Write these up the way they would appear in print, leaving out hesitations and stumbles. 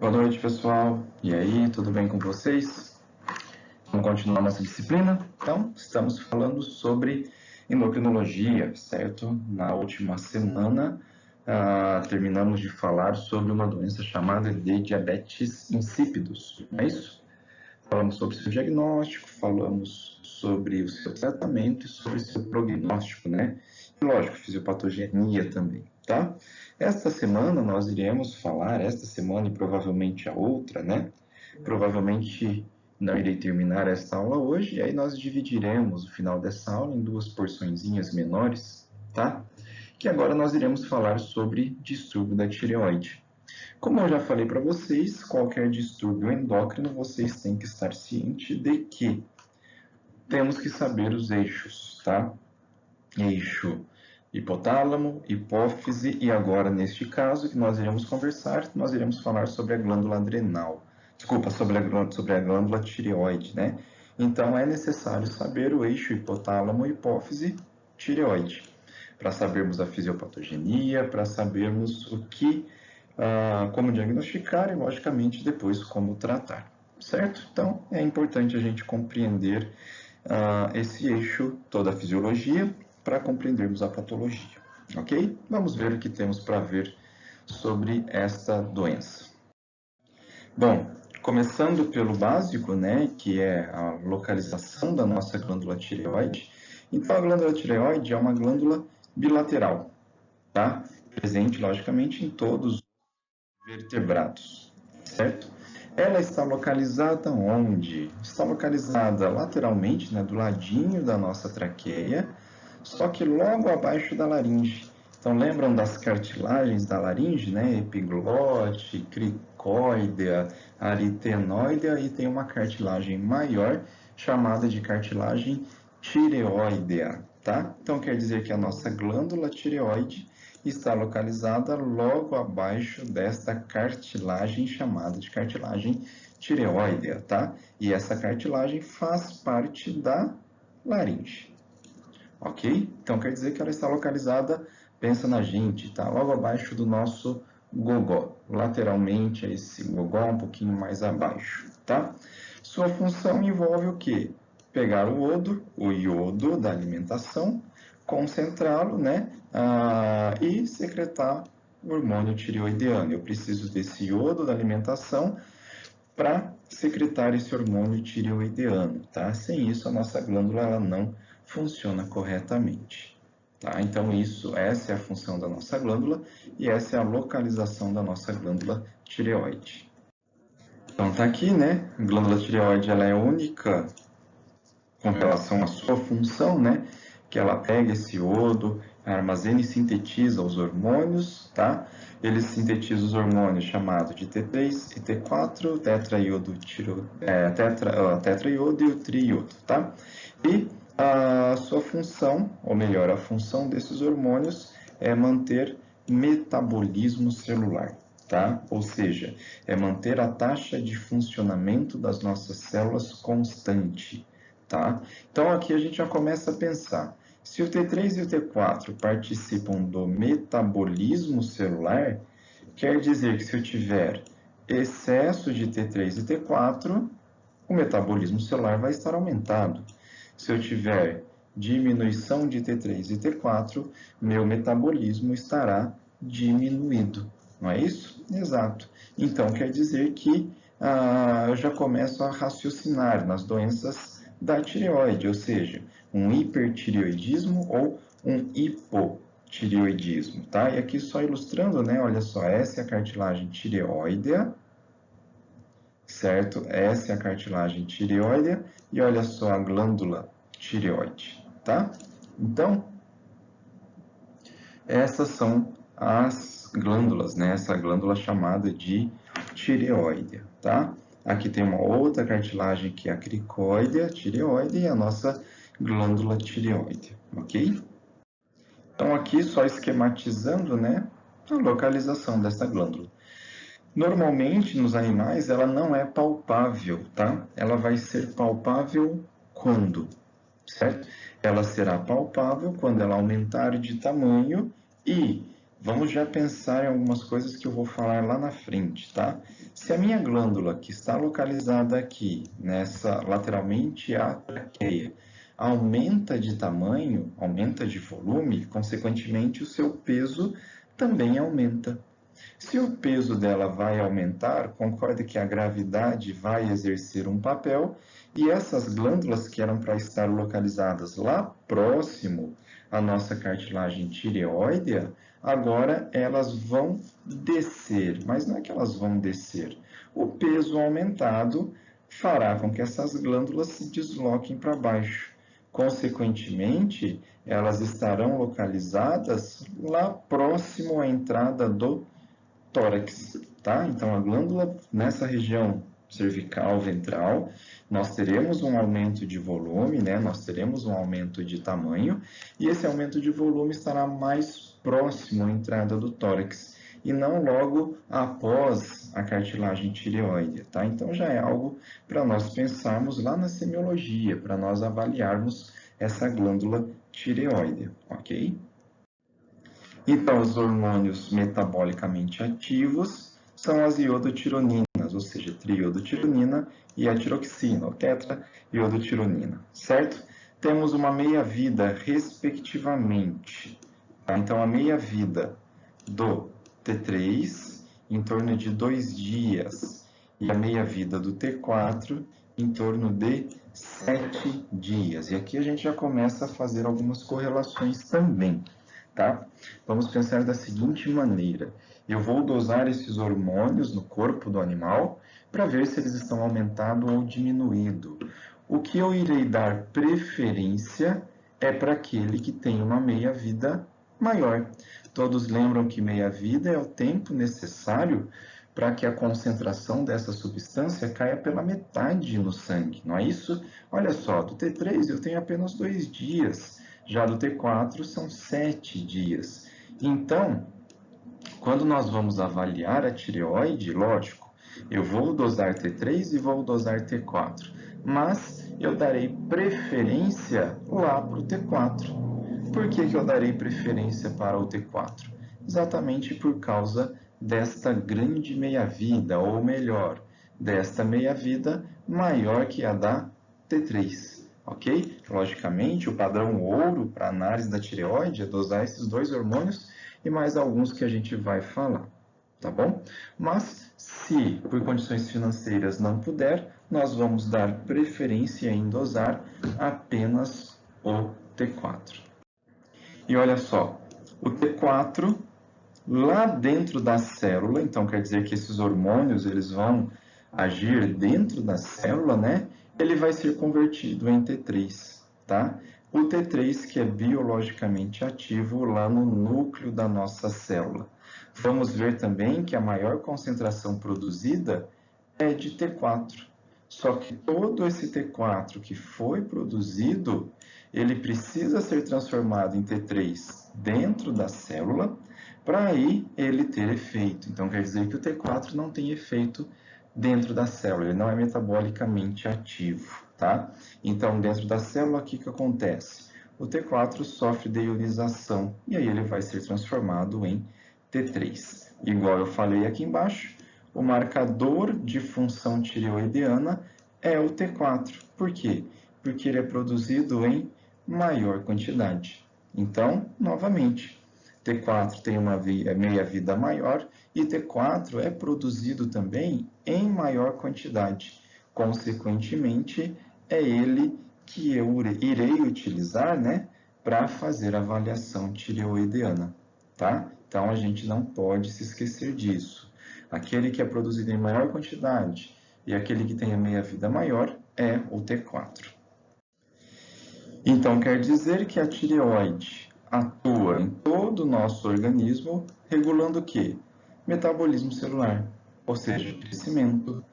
Boa noite, pessoal. E aí, tudo bem com vocês? Vamos continuar nossa disciplina? Então, estamos falando sobre endocrinologia, certo? Na última semana, terminamos de falar sobre uma doença chamada de diabetes insípidos, não é isso? Falamos sobre o seu diagnóstico, falamos sobre o seu tratamento e sobre o seu prognóstico, né? E, lógico, fisiopatogenia também, tá? Esta semana nós iremos falar, esta semana e provavelmente a outra, né? Provavelmente não irei terminar esta aula hoje, e aí nós dividiremos o final dessa aula em duas porçõezinhas menores, tá? Que agora nós iremos falar sobre distúrbio da tireoide. Como eu já falei para vocês, qualquer distúrbio endócrino, vocês têm que estar cientes de que temos que saber os eixos, tá? Eixo hipotálamo, hipófise e agora, neste caso, que nós iremos conversar, nós iremos falar sobre a glândula adrenal. Desculpa, sobre a glândula tireoide, né? Então, é necessário saber o eixo hipotálamo, hipófise, tireoide, para sabermos a fisiopatogenia, para sabermos o que, como diagnosticar e, logicamente, depois como tratar, certo? Então, é importante a gente compreender esse eixo, toda a fisiologia, para compreendermos a patologia, ok? Vamos ver o que temos para ver sobre esta doença. Bom, começando pelo básico, né, que é a localização da nossa glândula tireoide. Então, a glândula tireoide é uma glândula bilateral, tá? Presente, logicamente, em todos os vertebrados, certo? Ela está localizada onde? Está localizada lateralmente, né, do ladinho da nossa traqueia, só que logo abaixo da laringe. Então, lembram das cartilagens da laringe, né? Epiglote, cricóidea, aritenoidea, e tem uma cartilagem maior chamada de cartilagem tireoidea, tá? Então, quer dizer que a nossa glândula tireoide está localizada logo abaixo desta cartilagem chamada de cartilagem tireoidea, tá? E essa cartilagem faz parte da laringe. Ok? Então quer dizer que ela está localizada, pensa na gente, tá? Logo abaixo do nosso gogó, lateralmente a esse gogó, um pouquinho mais abaixo, tá? Sua função envolve o quê? Pegar o iodo da alimentação, concentrá-lo, né? E secretar o hormônio tireoideano. Eu preciso desse iodo da alimentação para secretar esse hormônio tireoideano, tá? Sem isso, a nossa glândula ela não funciona corretamente, tá? Então, essa é a função da nossa glândula e essa é a localização da nossa glândula tireoide. Então, tá aqui, né? A glândula tireoide, ela é única com relação à sua função, né? Que ela pega esse iodo, armazena e sintetiza os hormônios, tá? Ele sintetiza os hormônios chamados de T3 e T4, tetraiodo e o triiodo, tá? E a sua função, ou melhor, a função desses hormônios é manter metabolismo celular, tá? Ou seja, é manter a taxa de funcionamento das nossas células constante, tá? Então aqui a gente já começa a pensar, se o T3 e o T4 participam do metabolismo celular, quer dizer que se eu tiver excesso de T3 e T4, o metabolismo celular vai estar aumentado. Se eu tiver diminuição de T3 e T4, meu metabolismo estará diminuído. Não é isso? Exato. Então, quer dizer que eu já começo a raciocinar nas doenças da tireoide, ou seja, um hipertireoidismo ou um hipotireoidismo, tá? E aqui só ilustrando, né? Olha só, essa é a cartilagem tireoidea, certo? Essa é a cartilagem tireoidea e olha só a glândula tireoide, tá? Então, essas são as glândulas, né? Essa glândula chamada de tireoide, tá? Aqui tem uma outra cartilagem que é a cricóidea, tireoide e a nossa glândula tireoide, ok? Então aqui só esquematizando, né, a localização dessa glândula. Normalmente nos animais ela não é palpável, tá? Ela vai ser palpável quando, certo? Ela será palpável quando ela aumentar de tamanho e vamos já pensar em algumas coisas que eu vou falar lá na frente, tá? Se a minha glândula, que está localizada aqui, lateralmente à traqueia, aumenta de tamanho, aumenta de volume, consequentemente o seu peso também aumenta. Se o peso dela vai aumentar, concorde que a gravidade vai exercer um papel e essas glândulas que eram para estar localizadas lá próximo à nossa cartilagem tireoidea, agora elas vão descer, mas não é que elas vão descer. O peso aumentado fará com que essas glândulas se desloquem para baixo. Consequentemente, elas estarão localizadas lá próximo à entrada do tórax, tá? Então, a glândula nessa região cervical, ventral, nós teremos um aumento de volume, né? Nós teremos um aumento de tamanho, e esse aumento de volume estará mais próximo à entrada do tórax, e não logo após a cartilagem tireoide, tá? Então, já é algo para nós pensarmos lá na semiologia, para nós avaliarmos essa glândula tireoide, ok? Então, os hormônios metabolicamente ativos são as iodotironinas, ou seja, triiodotironina e a tiroxina, ou tetraiodotironina, certo? Temos uma meia-vida, respectivamente. Tá? Então, a meia-vida do T3, em torno de 2 dias, e a meia-vida do T4, em torno de 7 dias. E aqui a gente já começa a fazer algumas correlações também. Tá? Vamos pensar da seguinte maneira: eu vou dosar esses hormônios no corpo do animal para ver se eles estão aumentando ou diminuído. O que eu irei dar preferência é para aquele que tem uma meia-vida maior. Todos lembram que meia-vida é o tempo necessário para que a concentração dessa substância caia pela metade no sangue, não é isso? Olha só, do T3 eu tenho apenas 2 dias. Já do T4 são 7 dias. Então, quando nós vamos avaliar a tireoide, lógico, eu vou dosar T3 e vou dosar T4, mas eu darei preferência lá para o T4. Por que eu darei preferência para o T4? Exatamente por causa desta grande meia-vida, ou melhor, desta meia-vida maior que a da T3. Ok? Logicamente, o padrão ouro para análise da tireoide é dosar esses 2 hormônios e mais alguns que a gente vai falar, tá bom? Mas, se por condições financeiras não puder, nós vamos dar preferência em dosar apenas o T4. E olha só, o T4, lá dentro da célula, então quer dizer que esses hormônios eles vão agir dentro da célula, né? Ele vai ser convertido em T3, tá? O T3 que é biologicamente ativo lá no núcleo da nossa célula. Vamos ver também que a maior concentração produzida é de T4. Só que todo esse T4 que foi produzido, ele precisa ser transformado em T3 dentro da célula para aí ele ter efeito. Então quer dizer que o T4 não tem efeito dentro da célula, ele não é metabolicamente ativo, tá? Então, dentro da célula, o que acontece? O T4 sofre deionização e aí ele vai ser transformado em T3. Igual eu falei aqui embaixo, o marcador de função tireoidiana é o T4. Por quê? Porque ele é produzido em maior quantidade. Então, novamente, T4 tem uma meia-vida maior e T4 é produzido também em maior quantidade. Consequentemente, é ele que eu irei utilizar, né, para fazer a avaliação tireoidiana, tá? Então, a gente não pode se esquecer disso. Aquele que é produzido em maior quantidade e aquele que tem a meia-vida maior é o T4. Então, quer dizer que a tireoide atua em todo o nosso organismo, regulando o quê? Metabolismo celular, ou seja, o crescimento,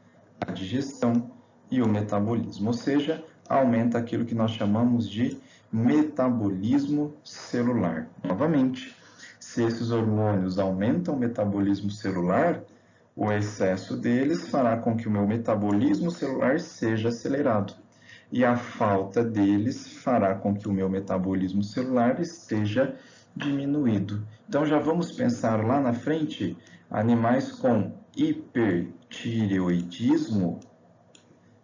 a digestão e o metabolismo, ou seja, aumenta aquilo que nós chamamos de metabolismo celular. Novamente, se esses hormônios aumentam o metabolismo celular, o excesso deles fará com que o meu metabolismo celular seja acelerado. E a falta deles fará com que o meu metabolismo celular esteja diminuído. Então, já vamos pensar lá na frente, animais com hipertireoidismo,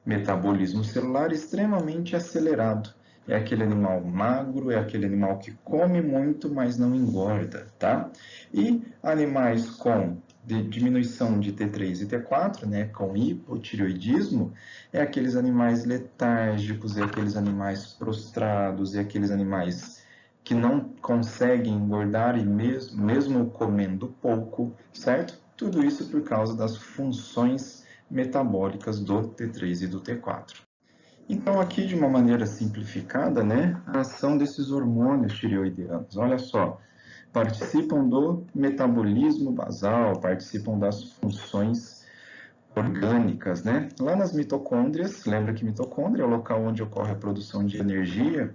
metabolismo celular extremamente acelerado. É aquele animal magro, é aquele animal que come muito, mas não engorda, tá? E animais com diminuição de T3 e T4, né, com hipotireoidismo, é aqueles animais letárgicos, é aqueles animais prostrados, é aqueles animais que não conseguem engordar e mesmo comendo pouco, certo? Tudo isso por causa das funções metabólicas do T3 e do T4. Então, aqui de uma maneira simplificada, né, a ação desses hormônios tireoideanos, olha só, participam do metabolismo basal, participam das funções orgânicas, né? Lá nas mitocôndrias, lembra que mitocôndria é o local onde ocorre a produção de energia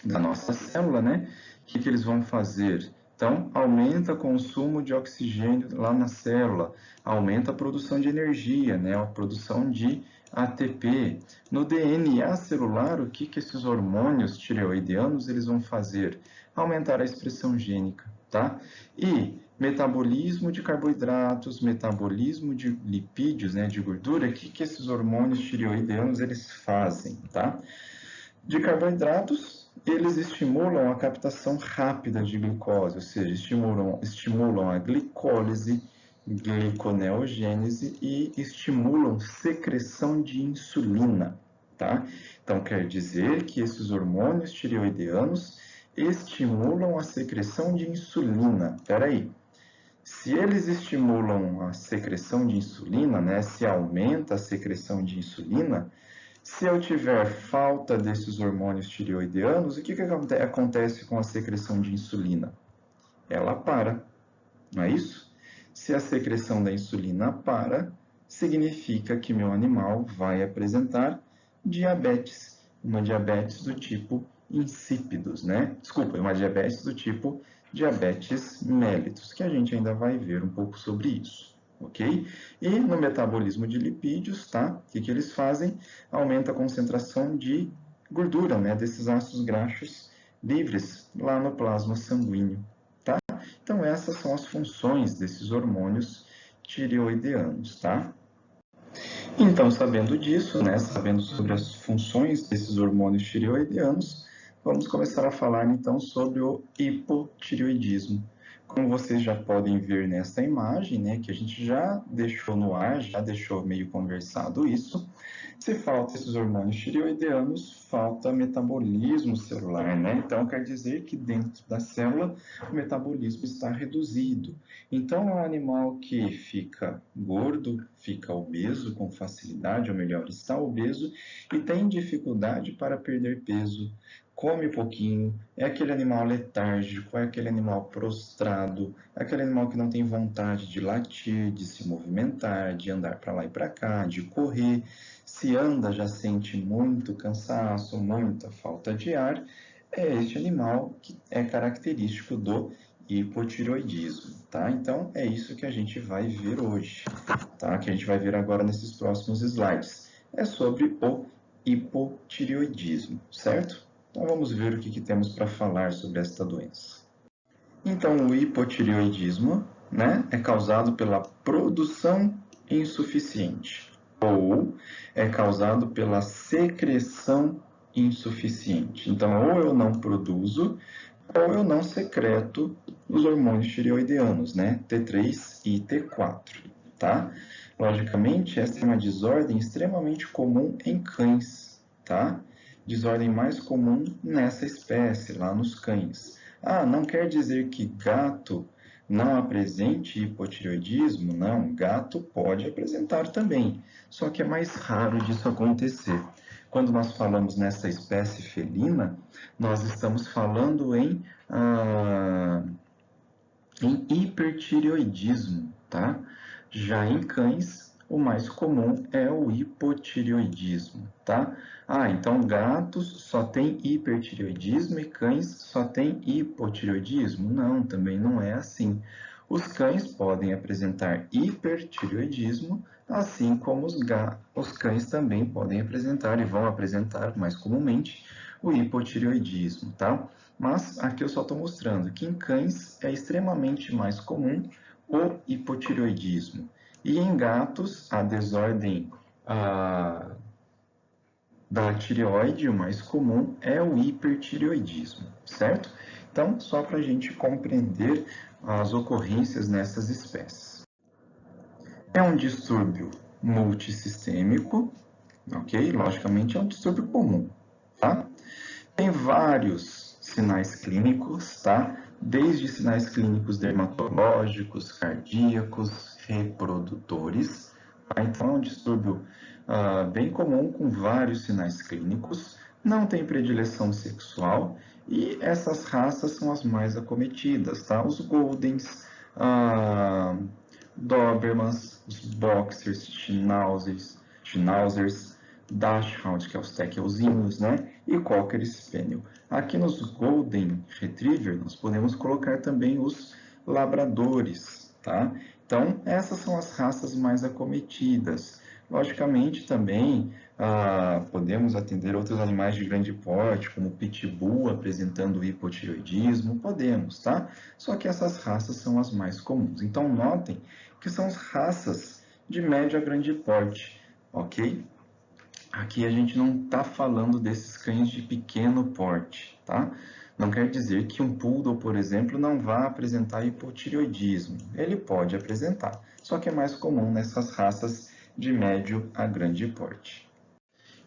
da nossa célula, né? O que eles vão fazer? Então, aumenta o consumo de oxigênio lá na célula, aumenta a produção de energia, né? A produção de ATP. No DNA celular, o que esses hormônios tireoideanos eles vão fazer? Aumentar a expressão gênica, tá? E metabolismo de carboidratos, metabolismo de lipídios, né, de gordura, o que esses hormônios tireoideanos eles fazem, tá? De carboidratos, eles estimulam a captação rápida de glicose, ou seja, estimulam a glicólise, gliconeogênese e estimulam secreção de insulina, tá? Então, quer dizer que esses hormônios tireoideanos estimulam a secreção de insulina. Espera aí. Se eles estimulam a secreção de insulina, né, se aumenta a secreção de insulina, se eu tiver falta desses hormônios tireoideanos, o que acontece com a secreção de insulina? Ela para, não é isso? Se a secreção da insulina para, significa que meu animal vai apresentar diabetes, uma diabetes do tipo insípidos, né? Desculpa, uma diabetes do tipo diabetes mellitus, que a gente ainda vai ver um pouco sobre isso. Ok? E no metabolismo de lipídios, tá? O que eles fazem? Aumenta a concentração de gordura, né? Desses ácidos graxos livres lá no plasma sanguíneo, tá? Então, essas são as funções desses hormônios tireoideanos, tá? Então, sabendo disso, né? Sabendo sobre as funções desses hormônios tireoideanos, vamos começar a falar, então, sobre o hipotireoidismo. Como vocês já podem ver nesta imagem, né, que a gente já deixou no ar, já deixou meio conversado isso, se falta esses hormônios tireoideanos, falta metabolismo celular, né? Então, quer dizer que dentro da célula o metabolismo está reduzido. Então, é um animal que fica gordo, fica obeso com facilidade, ou melhor, está obeso e tem dificuldade para perder peso, come pouquinho, é aquele animal letárgico, é aquele animal prostrado, é aquele animal que não tem vontade de latir, de se movimentar, de andar para lá e para cá, de correr. Se anda, já sente muito cansaço, muita falta de ar. É este animal que é característico do hipotireoidismo, tá? Então, é isso que a gente vai ver hoje, tá? Que a gente vai ver agora nesses próximos slides. É sobre o hipotireoidismo, certo? Então, vamos ver o que temos para falar sobre esta doença. Então, o hipotireoidismo, né, é causado pela produção insuficiente ou é causado pela secreção insuficiente. Então, ou eu não produzo ou eu não secreto os hormônios tireoideanos, né, T3 e T4, tá? Logicamente, essa é uma desordem extremamente comum em cães, tá? Desordem mais comum nessa espécie, lá nos cães. Ah, não quer dizer que gato não apresente hipotireoidismo? Não, gato pode apresentar também, só que é mais raro disso acontecer. Quando nós falamos nessa espécie felina, nós estamos falando em hipertireoidismo, tá? Já em cães, o mais comum é o hipotireoidismo, tá? Ah, então gatos só tem hipertireoidismo e cães só tem hipotireoidismo? Não, também não é assim. Os cães podem apresentar hipertireoidismo, assim como os cães também podem apresentar e vão apresentar mais comumente o hipotireoidismo, tá? Mas aqui eu só estou mostrando que em cães é extremamente mais comum o hipotireoidismo. E em gatos, a desordem da tireoide, o mais comum é o hipertireoidismo, certo? Então, só para a gente compreender as ocorrências nessas espécies. É um distúrbio multissistêmico, ok? Logicamente é um distúrbio comum, tá? Tem vários sinais clínicos, tá? Desde sinais clínicos dermatológicos, cardíacos, reprodutores. Tá? Então, é um distúrbio bem comum com vários sinais clínicos. Não tem predileção sexual e essas raças são as mais acometidas, tá? Os Goldens, Dobermans, os Boxers, Schnauzers, Dachshund, que é os Teckelzinhos, né? E Cocker Spaniel. Aqui nos Golden Retriever, nós podemos colocar também os labradores, tá? Então, essas são as raças mais acometidas. Logicamente, também podemos atender outros animais de grande porte, como o Pitbull apresentando hipotireoidismo, podemos, tá? Só que essas raças são as mais comuns. Então, notem que são as raças de médio a grande porte, ok? Aqui a gente não está falando desses cães de pequeno porte, tá? Não quer dizer que um poodle, por exemplo, não vá apresentar hipotireoidismo. Ele pode apresentar, só que é mais comum nessas raças de médio a grande porte.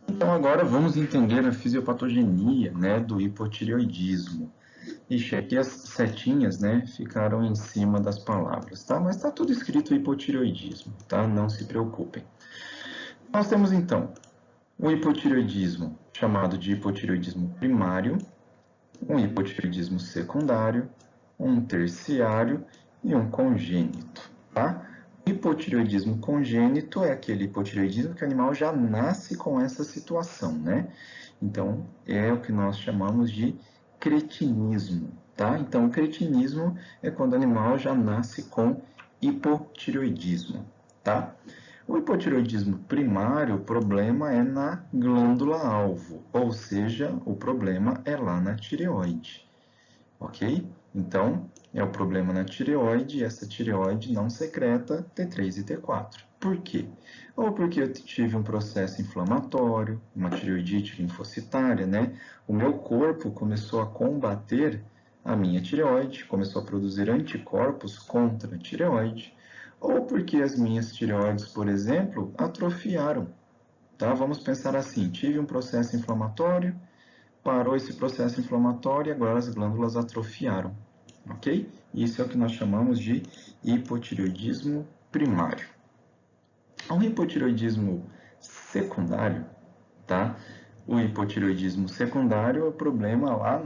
Então agora vamos entender a fisiopatogenia, né, do hipotireoidismo. Ixi, aqui as setinhas, né, ficaram em cima das palavras, tá? Mas está tudo escrito hipotireoidismo, tá? Não se preocupem. Nós temos então o hipotireoidismo, chamado de hipotireoidismo primário, um hipotireoidismo secundário, um terciário e um congênito, tá? O hipotireoidismo congênito é aquele hipotireoidismo que o animal já nasce com essa situação, né? Então, é o que nós chamamos de cretinismo, tá? Então, o cretinismo é quando o animal já nasce com hipotireoidismo, tá? O hipotireoidismo primário, o problema é na glândula-alvo, ou seja, o problema é lá na tireoide, ok? Então, é o problema na tireoide e essa tireoide não secreta T3 e T4. Por quê? Ou porque eu tive um processo inflamatório, uma tireoidite linfocitária, né? O meu corpo começou a combater a minha tireoide, começou a produzir anticorpos contra a tireoide, ou porque as minhas tireoides, por exemplo, atrofiaram. Tá? Vamos pensar assim, tive um processo inflamatório, parou esse processo inflamatório e agora as glândulas atrofiaram, ok? Isso é o que nós chamamos de hipotireoidismo primário. Um hipotireoidismo secundário, tá? O hipotireoidismo secundário é o problema lá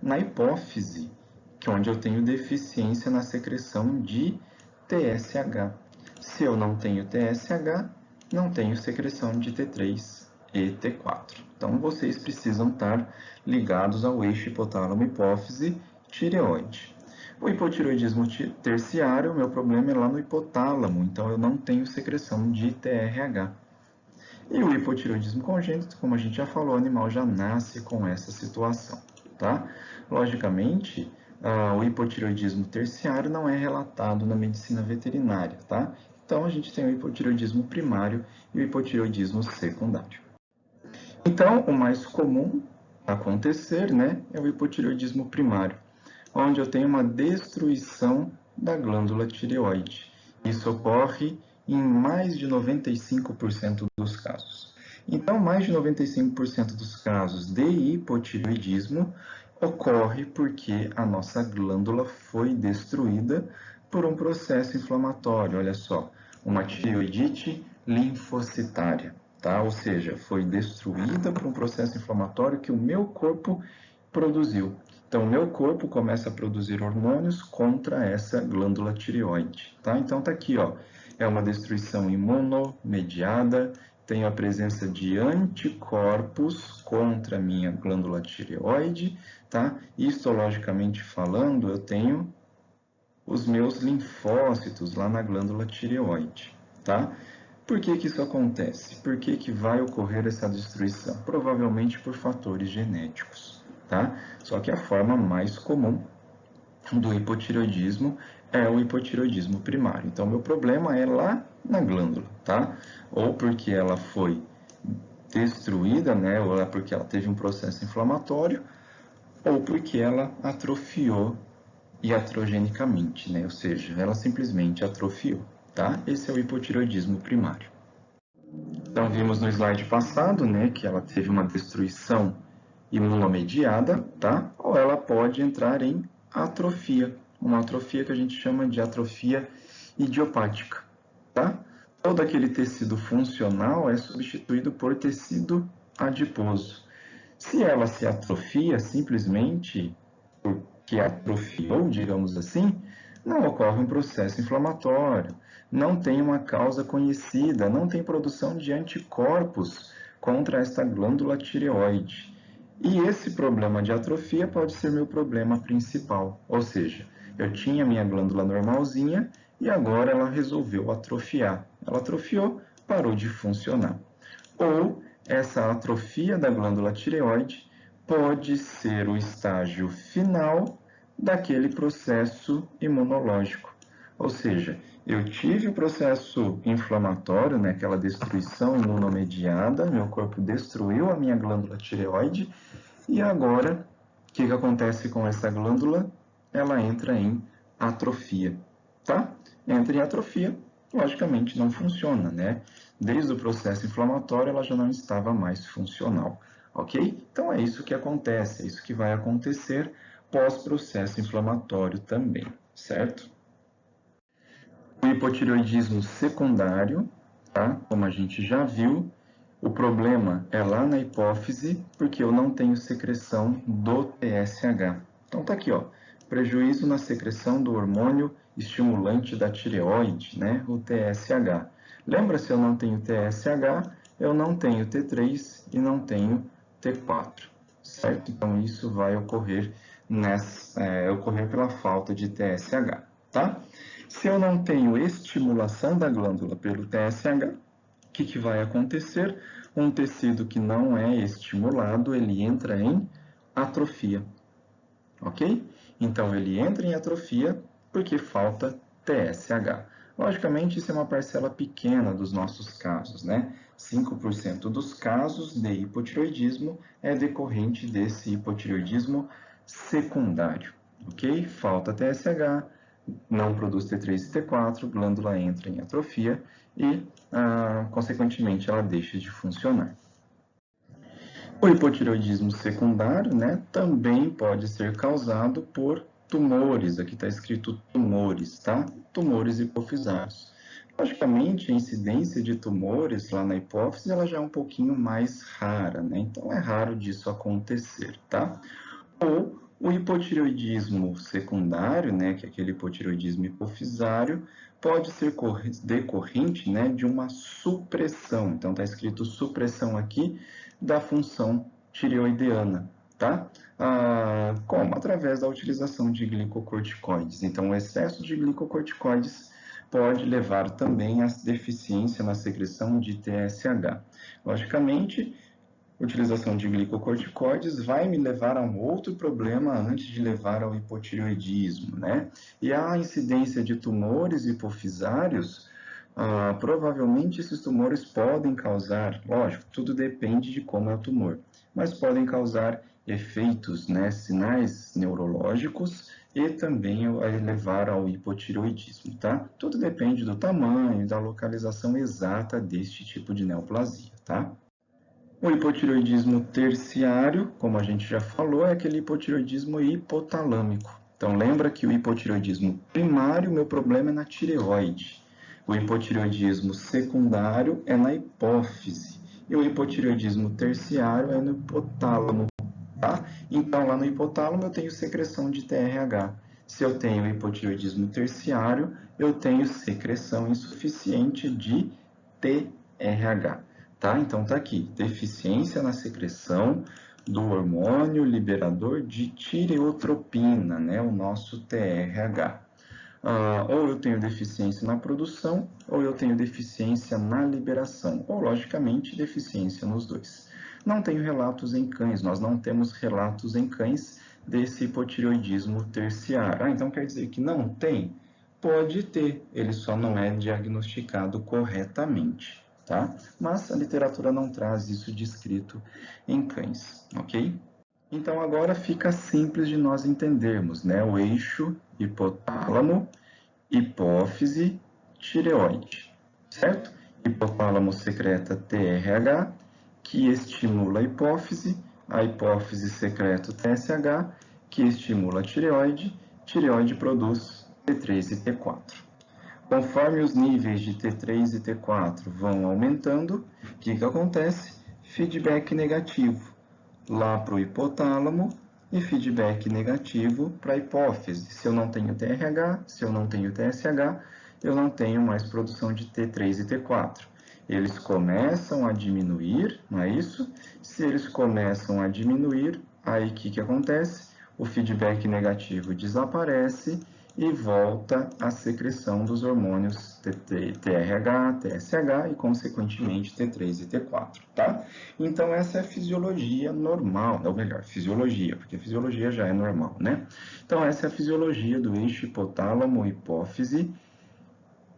na hipófise, que é onde eu tenho deficiência na secreção de TSH. Se eu não tenho TSH, não tenho secreção de T3 e T4. Então, vocês precisam estar ligados ao eixo hipotálamo-hipófise tireoide. O hipotireoidismo terciário, meu problema é lá no hipotálamo, então eu não tenho secreção de TRH. E o hipotireoidismo congênito, como a gente já falou, o animal já nasce com essa situação, tá? Logicamente, o hipotireoidismo terciário não é relatado na medicina veterinária, tá? Então, a gente tem o hipotireoidismo primário e o hipotireoidismo secundário. Então, o mais comum a acontecer, né, é o hipotireoidismo primário, onde eu tenho uma destruição da glândula tireoide. Isso ocorre em mais de 95% dos casos. Então, mais de 95% dos casos de hipotireoidismo ocorre porque a nossa glândula foi destruída por um processo inflamatório. Olha só, uma tireoidite linfocitária, tá? Ou seja, foi destruída por um processo inflamatório que o meu corpo produziu. Então, o meu corpo começa a produzir hormônios contra essa glândula tireoide, tá? Então, tá aqui, ó, é uma destruição imunomediada, tenho a presença de anticorpos contra a minha glândula tireoide, tá? Histologicamente falando, eu tenho os meus linfócitos lá na glândula tireoide, tá? Por que que isso acontece? Por que que vai ocorrer essa destruição? Provavelmente por fatores genéticos, tá? Só que a forma mais comum do hipotireoidismo é o hipotireoidismo primário. Então, meu problema é lá na glândula, tá? Ou porque ela foi destruída, né? Ou é porque ela teve um processo inflamatório, ou porque ela atrofiou iatrogenicamente, né? Ou seja, ela simplesmente atrofiou, tá? Esse é o hipotireoidismo primário. Então, vimos no slide passado, né, que ela teve uma destruição imunomediada, tá? Ou ela pode entrar em atrofia, uma atrofia que a gente chama de atrofia idiopática, tá? Todo aquele tecido funcional é substituído por tecido adiposo. Se ela se atrofia simplesmente porque atrofiou, digamos assim, não ocorre um processo inflamatório, não tem uma causa conhecida, não tem produção de anticorpos contra esta glândula tireoide. E esse problema de atrofia pode ser meu problema principal, ou seja, eu tinha minha glândula normalzinha e agora ela resolveu atrofiar. Ela atrofiou, parou de funcionar. Ou essa atrofia da glândula tireoide pode ser o estágio final daquele processo imunológico. Ou seja, eu tive o processo inflamatório, né, aquela destruição imunomediada, meu corpo destruiu a minha glândula tireoide, e agora, o que acontece com essa glândula? Ela entra em atrofia, tá? Entra em atrofia, logicamente não funciona, né? Desde o processo inflamatório ela já não estava mais funcional, ok? Então é isso que acontece, é isso que vai acontecer pós-processo inflamatório também, certo? O hipotireoidismo secundário, tá? Como a gente já viu, o problema é lá na hipófise, porque eu não tenho secreção do TSH. Então tá aqui, ó, prejuízo na secreção do hormônio estimulante da tireoide, né, o TSH. Lembra, se eu não tenho TSH, eu não tenho T3 e não tenho T4, certo? Então isso vai ocorrer ocorrer pela falta de TSH, tá? Se eu não tenho estimulação da glândula pelo TSH, o que vai acontecer? Um tecido que não é estimulado, ele entra em atrofia, ok? Então, ele entra em atrofia porque falta TSH. Logicamente, isso é uma parcela pequena dos nossos casos, né? 5% dos casos de hipotireoidismo é decorrente desse hipotireoidismo secundário, ok? Falta TSH, não produz T3 e T4, glândula entra em atrofia e, consequentemente, ela deixa de funcionar. O hipotireoidismo secundário, né, também pode ser causado por tumores. Aqui está escrito tumores, tá? Tumores hipofisários. Logicamente, a incidência de tumores lá na hipófise ela já é um pouquinho mais rara, né? Então, é raro disso acontecer, tá? Ou o hipotireoidismo secundário, né, que é aquele hipotireoidismo hipofisário, pode ser decorrente, né, de uma supressão. Então, está escrito supressão aqui da função tireoideana, tá? Como? Através da utilização de glicocorticoides. Então, o excesso de glicocorticoides pode levar também à deficiência na secreção de TSH. Logicamente, utilização de glicocorticoides vai me levar a um outro problema antes de levar ao hipotireoidismo, né? E a incidência de tumores hipofisários, provavelmente esses tumores podem causar, lógico, tudo depende de como é o tumor, mas podem causar efeitos, né, sinais neurológicos e também levar ao hipotireoidismo, tá? Tudo depende do tamanho e da localização exata deste tipo de neoplasia, tá? O hipotireoidismo terciário, como a gente já falou, é aquele hipotireoidismo hipotalâmico. Então, lembra que o hipotireoidismo primário, meu problema é na tireoide. O hipotireoidismo secundário é na hipófise. E o hipotireoidismo terciário é no hipotálamo, tá? Então, lá no hipotálamo eu tenho secreção de TRH. Se eu tenho hipotireoidismo terciário, eu tenho secreção insuficiente de TRH. Tá? Então, tá aqui, deficiência na secreção do hormônio liberador de tireotropina, né? O nosso TRH. ou eu tenho deficiência na produção, ou eu tenho deficiência na liberação, ou, logicamente, deficiência nos dois. Não tenho relatos em cães, nós não temos relatos em cães desse hipotireoidismo terciário. Então quer dizer que não tem? Pode ter, ele só não é diagnosticado corretamente, tá? Mas a literatura não traz isso descrito em cães, ok? Então agora fica simples de nós entendermos, né? O eixo hipotálamo, hipófise, tireoide, certo? Hipotálamo secreta TRH, que estimula a hipófise secreta o TSH, que estimula a tireoide, tireoide produz T3 e T4. Conforme os níveis de T3 e T4 vão aumentando, o que acontece? Feedback negativo lá para o hipotálamo e feedback negativo para a hipófise. Se eu não tenho TRH, se eu não tenho TSH, eu não tenho mais produção de T3 e T4. Eles começam a diminuir, não é isso? Se eles começam a diminuir, aí o que acontece? O feedback negativo desaparece e volta a secreção dos hormônios TRH, TSH e, consequentemente, T3 e T4, tá? Então, essa é a fisiologia normal, ou melhor, fisiologia, porque fisiologia já é normal, né? Então, essa é a fisiologia do eixo hipotálamo, hipófise,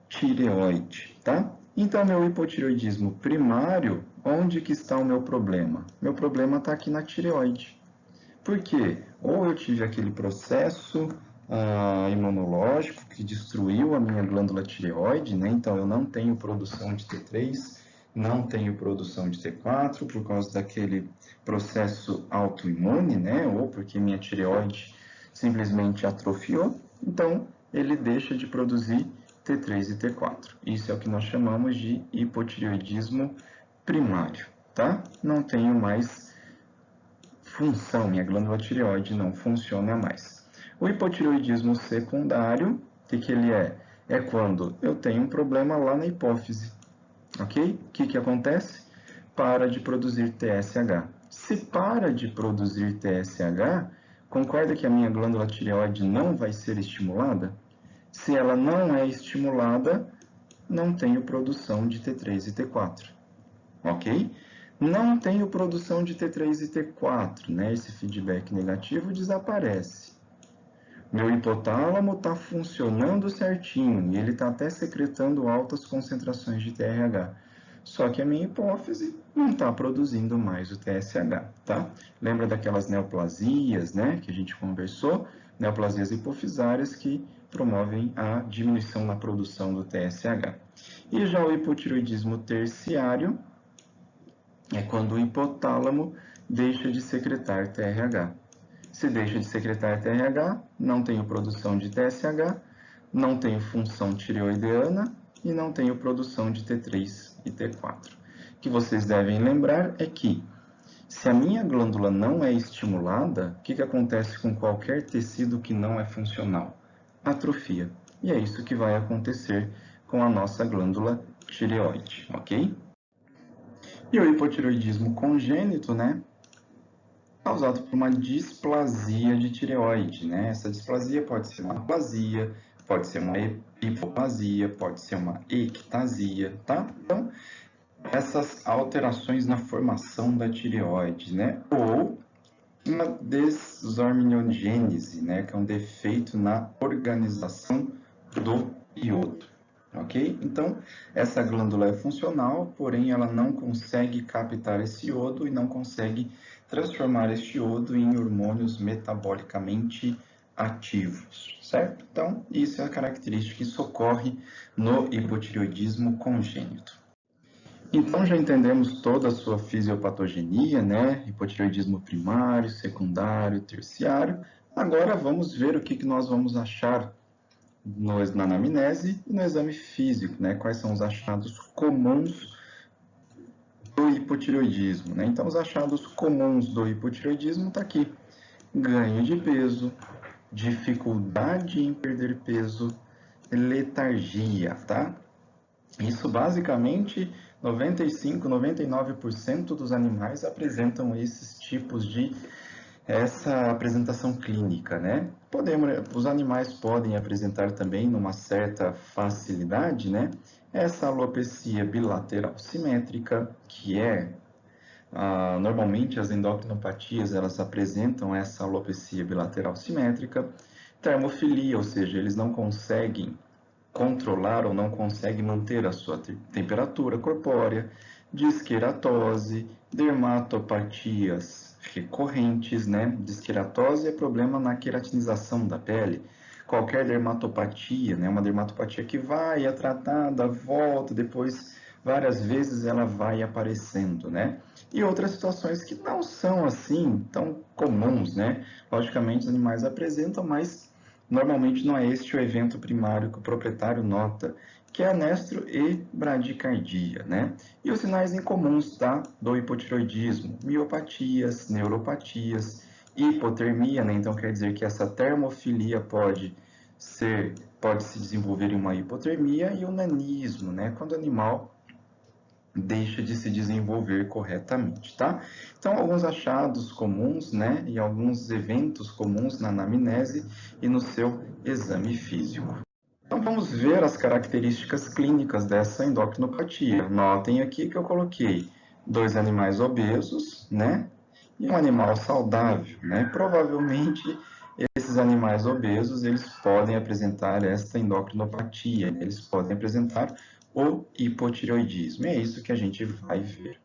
tireoide, tá? Então, meu hipotireoidismo primário, onde que está o meu problema? Meu problema está aqui na tireoide. Por quê? Ou eu tive aquele processo imunológico que destruiu a minha glândula tireoide, né? Então eu não tenho produção de T3, não tenho produção de T4 por causa daquele processo autoimune, né? Ou porque minha tireoide simplesmente atrofiou, então ele deixa de produzir T3 e T4. Isso é o que nós chamamos de hipotireoidismo primário, tá? Não tenho mais função, minha glândula tireoide não funciona mais. O hipotireoidismo secundário, o que ele é? É quando eu tenho um problema lá na hipófise, ok? O que acontece? Para de produzir TSH. Se para de produzir TSH, concorda que a minha glândula tireoide não vai ser estimulada? Se ela não é estimulada, não tenho produção de T3 e T4, ok? Não tenho produção de T3 e T4, né? Esse feedback negativo desaparece. Meu hipotálamo está funcionando certinho e ele está até secretando altas concentrações de TRH. Só que a minha hipófise não está produzindo mais o TSH, tá? Lembra daquelas neoplasias, né, que a gente conversou? Neoplasias hipofisárias que promovem a diminuição na produção do TSH. E já o hipotireoidismo terciário é quando o hipotálamo deixa de secretar TRH. Se deixa de secretar TRH, não tenho produção de TSH, não tenho função tireoideana e não tenho produção de T3 e T4. O que vocês devem lembrar é que, se a minha glândula não é estimulada, o que acontece com qualquer tecido que não é funcional? Atrofia. E é isso que vai acontecer com a nossa glândula tireoide, ok? E o hipotireoidismo congênito, né? Causado por uma displasia de tireoide, né? Essa displasia pode ser uma aplasia, pode ser uma hipoplasia, pode ser uma ectasia, tá? Então, essas alterações na formação da tireoide, né? Ou uma desorminogênese, né? Que é um defeito na organização do iodo, ok? Então, essa glândula é funcional, porém ela não consegue captar esse iodo e não consegue transformar este iodo em hormônios metabolicamente ativos, certo? Então, isso é a característica que socorre no hipotireoidismo congênito. Então, já entendemos toda a sua fisiopatogenia, né? Hipotireoidismo primário, secundário, terciário. Agora, vamos ver o que nós vamos achar na anamnese e no exame físico, né? Quais são os achados comuns do hipotireoidismo, né? Então, os achados comuns do hipotireoidismo está aqui: ganho de peso, dificuldade em perder peso, letargia, tá? Isso basicamente 95, 99% dos animais apresentam esses tipos de essa apresentação clínica, né? Os animais podem apresentar também, numa certa facilidade, né? Essa alopecia bilateral simétrica, que é, normalmente as endocrinopatias, elas apresentam essa alopecia bilateral simétrica, termofilia, ou seja, eles não conseguem controlar ou não conseguem manter a sua temperatura corpórea, disqueratose, dermatopatias recorrentes, né? Disqueratose é problema na queratinização da pele. Qualquer dermatopatia, né? Uma dermatopatia que vai, é tratada, volta, depois várias vezes ela vai aparecendo, né? E outras situações que não são assim tão comuns, né? Logicamente, os animais apresentam, mas normalmente não é este o evento primário que o proprietário nota, que é anestro e bradicardia, né? E os sinais incomuns, tá? Do hipotireoidismo, miopatias, neuropatias, hipotermia, né? Então quer dizer que essa termofilia pode se desenvolver em uma hipotermia, e o nanismo, né? Quando o animal deixa de se desenvolver corretamente, tá? Então, alguns achados comuns, né, e alguns eventos comuns na anamnese e no seu exame físico. Então, vamos ver as características clínicas dessa endocrinopatia. Notem aqui que eu coloquei 2 animais obesos, né, e um animal saudável, né? Provavelmente, esses animais obesos, eles podem apresentar esta endocrinopatia, eles podem apresentar o hipotireoidismo. É isso que a gente vai ver.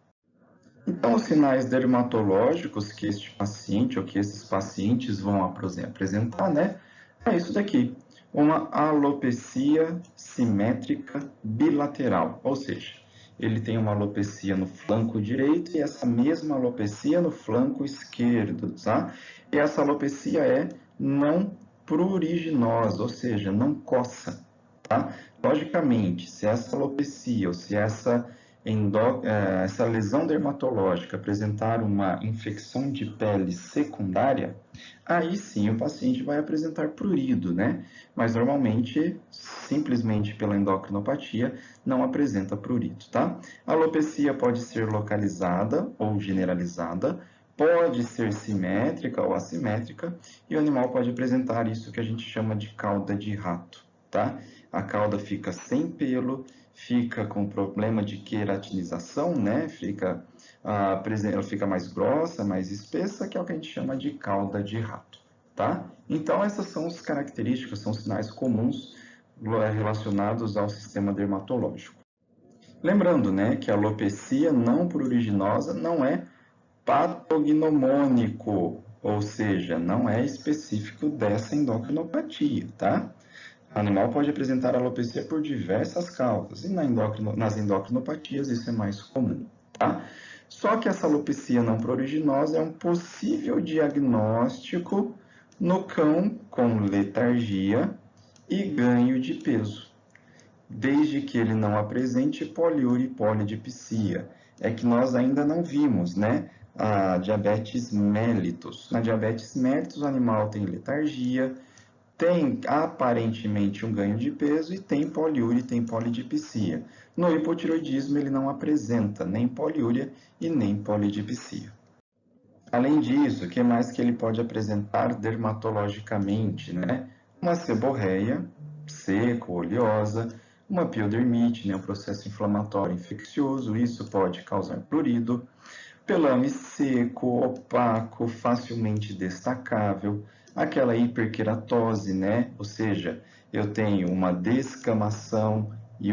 Então, os sinais dermatológicos que este paciente ou que esses pacientes vão apresentar, né? É isso daqui, uma alopecia simétrica bilateral, ou seja, ele tem uma alopecia no flanco direito e essa mesma alopecia no flanco esquerdo, tá? E essa alopecia é não pruriginosa, ou seja, não coça, tá? Logicamente, se essa alopecia ou se essa lesão dermatológica apresentar uma infecção de pele secundária, aí sim o paciente vai apresentar prurido, né? Mas normalmente, simplesmente pela endocrinopatia, não apresenta prurido, tá? A alopecia pode ser localizada ou generalizada, pode ser simétrica ou assimétrica, e o animal pode apresentar isso que a gente chama de cauda de rato, tá? A cauda fica sem pelo, fica com problema de queratinização, né? Ela fica mais grossa, mais espessa, que é o que a gente chama de cauda de rato, tá? Então, essas são as características, são sinais comuns relacionados ao sistema dermatológico. Lembrando, né, que a alopecia não pruriginosa não é patognomônico, ou seja, não é específico dessa endocrinopatia, tá? O animal pode apresentar alopecia por diversas causas, e nas endocrinopatias isso é mais comum, tá? Só que essa alopecia não pruriginosa é um possível diagnóstico no cão com letargia e ganho de peso, desde que ele não apresente poliúria e polidipsia. É que nós ainda não vimos, né? A diabetes mellitus. Na diabetes mellitus, o animal tem letargia, tem aparentemente um ganho de peso e tem poliúria e tem polidipsia. No hipotireoidismo, ele não apresenta nem poliúria e nem polidipsia. Além disso, o que mais que ele pode apresentar dermatologicamente, né? Uma seborreia seca, oleosa, uma piodermite, né? Um processo inflamatório infeccioso, isso pode causar prurido, pelame seco, opaco, facilmente destacável, aquela hiperqueratose, né? Ou seja, eu tenho uma descamação e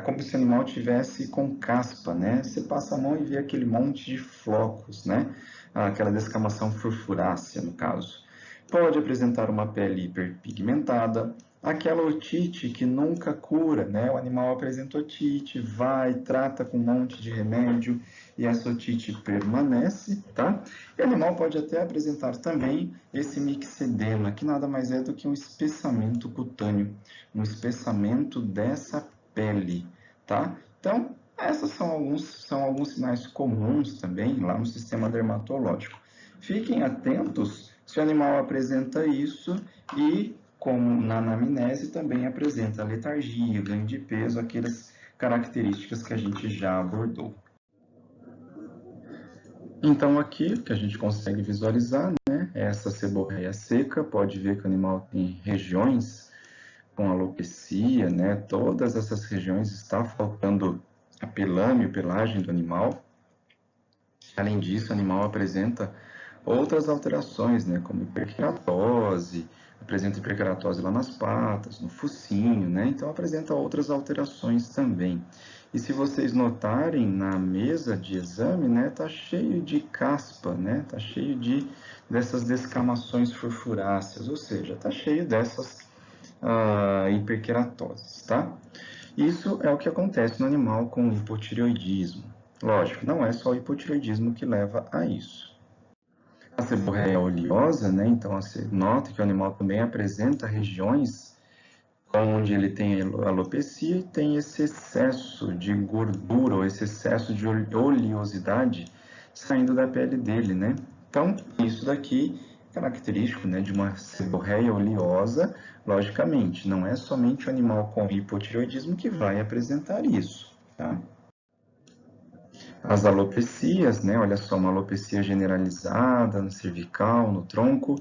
como se o animal tivesse com caspa, né? Você passa a mão e vê aquele monte de flocos, né? Aquela descamação furfurácea, no caso. Pode apresentar uma pele hiperpigmentada, aquela otite que nunca cura, né? O animal apresenta otite, vai, trata com um monte de remédio e essa otite permanece, tá? E o animal pode até apresentar também esse mixedema, que nada mais é do que um espessamento cutâneo, um espessamento dessa pele, tá? Então, esses são alguns sinais comuns também lá no sistema dermatológico. Fiquem atentos se o animal apresenta isso e, como na anamnese, também apresenta letargia, ganho de peso, aquelas características que a gente já abordou. Então, aqui, o que a gente consegue visualizar, né, essa seborreia seca, pode ver que o animal tem regiões com alopecia, né? Todas essas regiões está faltando a pelame, pelagem do animal. Além disso, o animal apresenta outras alterações, né? Como hiperkeratose, apresenta hiperkeratose lá nas patas, no focinho, né? Então apresenta outras alterações também. E se vocês notarem na mesa de exame, né, tá cheio de caspa, né? Tá cheio dessas descamações furfuráceas, ou seja, tá cheio dessas hiperkeratoses, tá? Isso é o que acontece no animal com hipotireoidismo. Lógico, não é só o hipotireoidismo que leva a isso. A seborreia oleosa, né? Então você nota que o animal também apresenta regiões onde ele tem alopecia e tem esse excesso de gordura ou esse excesso de oleosidade saindo da pele dele, né? Então, isso daqui é característico, né, de uma seborreia oleosa, logicamente, não é somente o animal com hipotireoidismo que vai apresentar isso, tá? As alopecias, né? Olha só, uma alopecia generalizada no cervical, no tronco,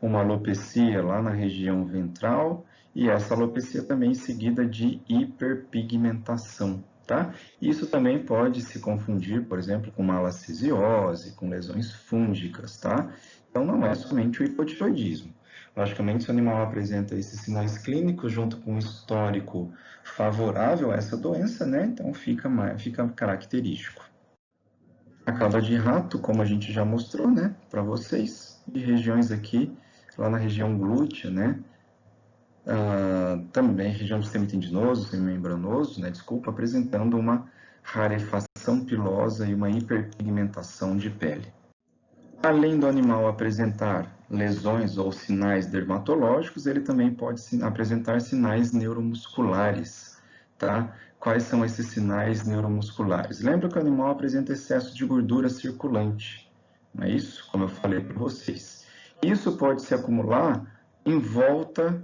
uma alopecia lá na região ventral e essa alopecia também seguida de hiperpigmentação, tá? Isso também pode se confundir, por exemplo, com malacisiose, com lesões fúngicas, tá? Então não é somente o hipotireoidismo. Logicamente, se o animal apresenta esses sinais clínicos junto com um histórico favorável a essa doença, né? Então fica característico. A cauda de rato, como a gente já mostrou, né, para vocês, de regiões aqui, lá na região glútea, né, também região do sistema tendinoso, semimembranoso, né, desculpa, apresentando uma rarefação pilosa e uma hiperpigmentação de pele. Além do animal apresentar lesões ou sinais dermatológicos, ele também pode apresentar sinais neuromusculares, tá? Quais são esses sinais neuromusculares? Lembra que o animal apresenta excesso de gordura circulante, não é isso? Como eu falei para vocês. Isso pode se acumular em volta,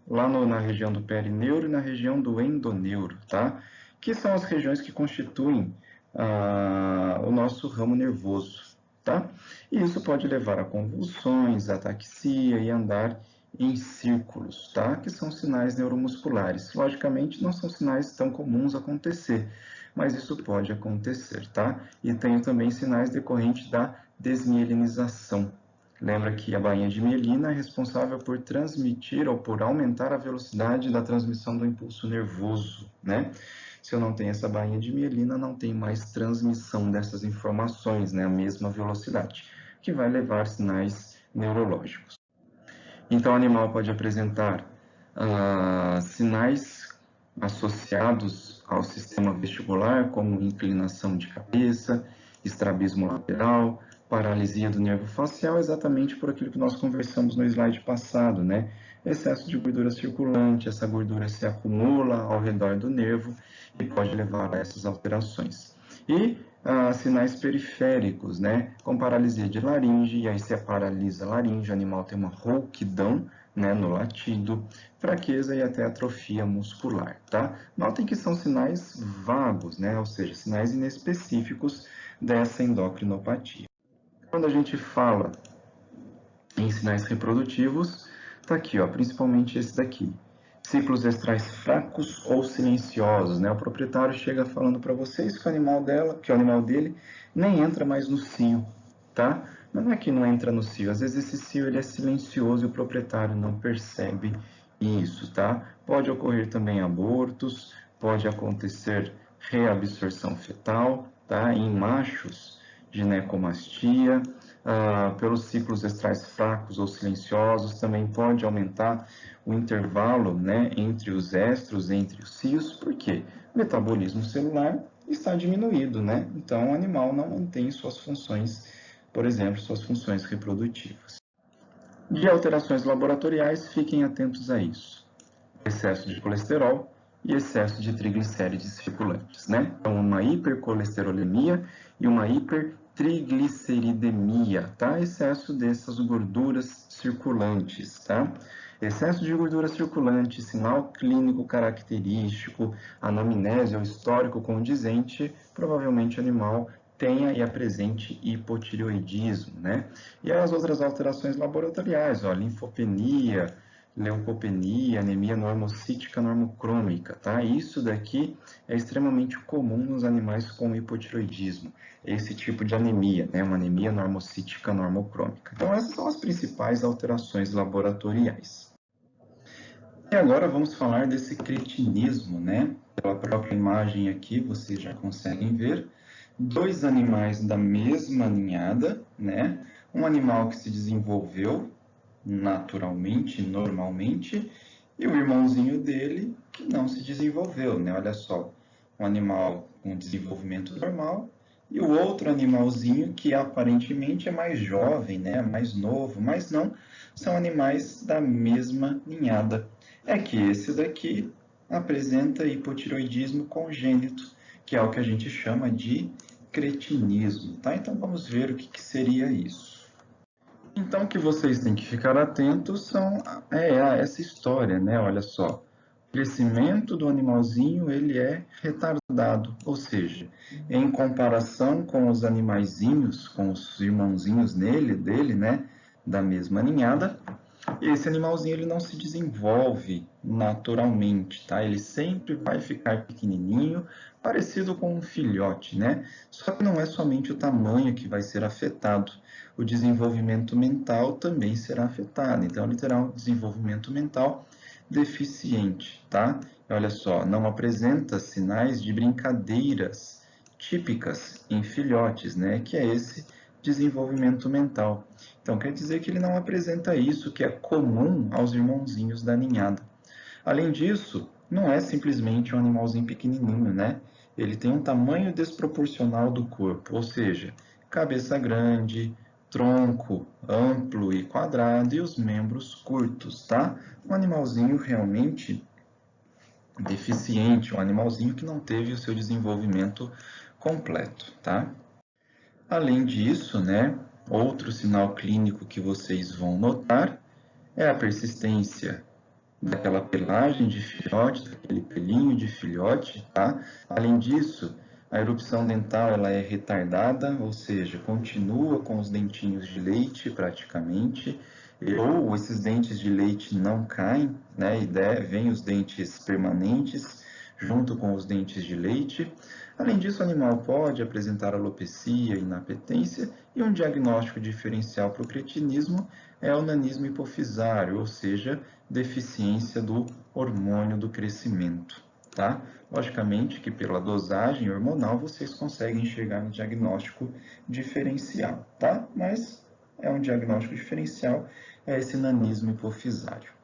lá na região do perineuro e na região do endoneuro, tá? Que são as regiões que constituem o nosso ramo nervoso, tá? E isso pode levar a convulsões, ataxia e andar em círculos, tá? Que são sinais neuromusculares. Logicamente, não são sinais tão comuns acontecer, mas isso pode acontecer, tá? E tem também sinais decorrentes da desmielinização. Lembra que a bainha de mielina é responsável por transmitir ou por aumentar a velocidade da transmissão do impulso nervoso, né? Se eu não tenho essa bainha de mielina, não tem mais transmissão dessas informações, né? A mesma velocidade, que vai levar sinais neurológicos. Então, o animal pode apresentar sinais associados ao sistema vestibular, como inclinação de cabeça, estrabismo lateral, paralisia do nervo facial, exatamente por aquilo que nós conversamos no slide passado, né? Excesso de gordura circulante, essa gordura se acumula ao redor do nervo e pode levar a essas alterações. E sinais periféricos, né? Com paralisia de laringe, e aí se paralisa a laringe, o animal tem uma rouquidão, né, no latido, fraqueza e até atrofia muscular, tá? Notem que são sinais vagos, né? Ou seja, sinais inespecíficos dessa endocrinopatia. Quando a gente fala em sinais reprodutivos, tá aqui, ó, principalmente esse daqui. Ciclos estrais fracos ou silenciosos, né? O proprietário chega falando para vocês que o animal dele nem entra mais no cio, tá? Mas não é que não entra no cio, às vezes esse cio ele é silencioso e o proprietário não percebe isso, tá? Pode ocorrer também abortos, pode acontecer reabsorção fetal, tá? Em machos, ginecomastia, pelos ciclos estrais fracos ou silenciosos, também pode aumentar o intervalo, né, entre os estros, entre os cios, porque o metabolismo celular está diminuído, né? Então o animal não mantém suas funções, por exemplo, suas funções reprodutivas. De alterações laboratoriais, fiquem atentos a isso. Excesso de colesterol e excesso de triglicérides circulantes, né? Então, uma hipercolesterolemia e uma hipertrigliceridemia, tá? Excesso dessas gorduras circulantes, tá? Excesso de gordura circulante, sinal clínico característico, anamnese ou histórico condizente, provavelmente o animal tenha e apresente hipotireoidismo, né? E as outras alterações laboratoriais, ó, linfopenia, leucopenia, anemia normocítica normocrômica, tá? Isso daqui é extremamente comum nos animais com hipotireoidismo, esse tipo de anemia, né? Uma anemia normocítica normocrômica. Então, essas são as principais alterações laboratoriais. E agora vamos falar desse cretinismo, né? Pela própria imagem aqui, vocês já conseguem ver dois animais da mesma ninhada, né? Um animal que se desenvolveu naturalmente, normalmente, e o irmãozinho dele que não se desenvolveu, né? Olha só, um animal com desenvolvimento normal e o outro animalzinho que aparentemente é mais jovem, né? Mais novo, mas não, são animais da mesma ninhada. É que esse daqui apresenta hipotireoidismo congênito, que é o que a gente chama de cretinismo, tá? Então vamos ver o que seria isso. Então o que vocês têm que ficar atentos a essa história, né? Olha só, o crescimento do animalzinho ele é retardado, ou seja, em comparação com os animaizinhos, com os irmãozinhos dele, né? Da mesma ninhada, esse animalzinho ele não se desenvolve naturalmente, tá? Ele sempre vai ficar pequenininho, parecido com um filhote, né? Só que não é somente o tamanho que vai ser afetado, o desenvolvimento mental também será afetado. Então, ele terá um desenvolvimento mental deficiente, tá? Olha só, não apresenta sinais de brincadeiras típicas em filhotes, né? Que é esse desenvolvimento mental. Então, quer dizer que ele não apresenta isso que é comum aos irmãozinhos da ninhada. Além disso, não é simplesmente um animalzinho pequenininho, né? Ele tem um tamanho desproporcional do corpo, ou seja, cabeça grande, tronco amplo e quadrado e os membros curtos, tá? Um animalzinho realmente deficiente, um animalzinho que não teve o seu desenvolvimento completo, tá? Além disso, né, outro sinal clínico que vocês vão notar é a persistência daquela pelagem de filhote, daquele pelinho de filhote, tá? Além disso, a erupção dental ela é retardada, ou seja, continua com os dentinhos de leite praticamente, ou esses dentes de leite não caem, né? E vêm os dentes permanentes junto com os dentes de leite. Além disso, o animal pode apresentar alopecia, inapetência e um diagnóstico diferencial para o cretinismo é o nanismo hipofisário, ou seja, deficiência do hormônio do crescimento, tá? Logicamente que pela dosagem hormonal vocês conseguem enxergar um diagnóstico diferencial, tá? Mas é um diagnóstico diferencial, é esse nanismo hipofisário.